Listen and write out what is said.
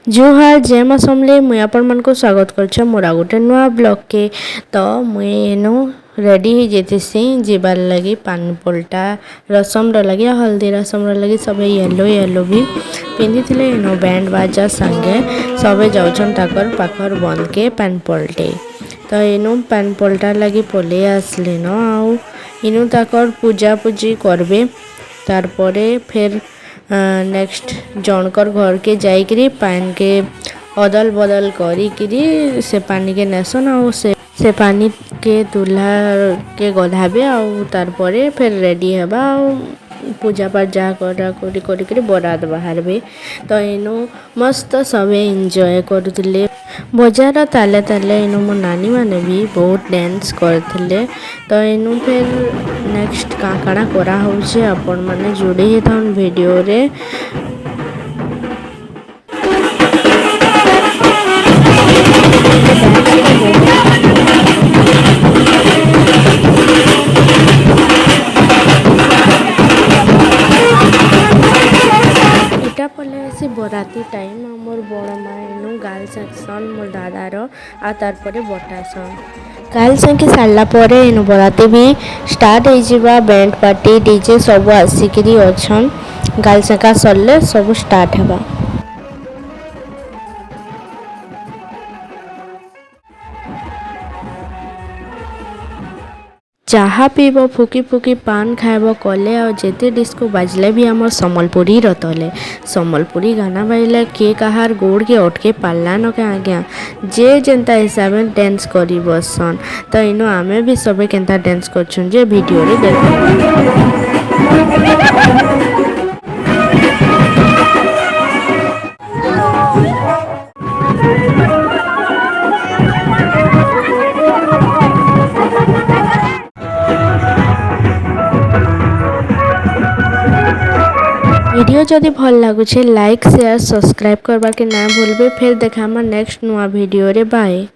जुहार जय मां समले मुई आपण मन को स्वागत करछ मोरा गोटे नुआ ब्लॉग के। तो मुई एनु रेडी हो जेतेसी जीवार लगी पानी पोल्टा रसम लगी हल्दी रसम लगी सब येलो येलो भी पिंधि थिले। एनु बैंड बाजा संगे सबे जाउछन ताकर पाखर बंद के पानी पोल्टे। तो एनु पानी पोल्टा लगी पोले आसले न आउ इनु ताकर पूजा पूजी करबे। तार परे फिर नेक्स्ट जनकर घर के जाइकरी पान के अदल बदल करी से पानी के नेसन आ से पानी के दूल्हा के गधाबे आउ तार परे फिर रेडी हेबा आउ पूजा पाठ जहाँ करी बरात बाहरबे। तो इनु मस्त सबे एंजॉय करुले बजार ताले ताले इनु मो नानी माने भी बहुत डांस करथिले। तो इनु फिर नेक्स्ट काकाड़ा करा होचे आपण माने जोड़ी हे थाउन वीडियो रे। इटा पले से बराती टाइम मोर बड़ माँ इनु गाल सेक्शन मोर दादार आ तार परे बटासन गाल संके सारला परे इनु बराती भी स्टार्ट हो जिबा। बैंड पार्टी डीजे सब आसिकरी अछन गाल सेका सरले सब स्टार्ट हेबा। चाहा पीब फुकी फुकी पान खाइब कले और जेते डिस्को बाजले भी आम सम्बलपुरी रतले सम्बलपुरी गाना बाजले किए कहार गोड़ के अटके पार्ला न के आज्ञा जे जेन्ता हिसाब से डांस करी बसन। तो इनो आमे भी सबे केन्ता डांस करछन जे वीडियो रे देख। वीडियो जदि भल लगुचे लाइक शेयर सब्सक्राइब करबा के ना भूलबे। फिर देखा नेक्स्ट नुआ वीडियो रे बाय।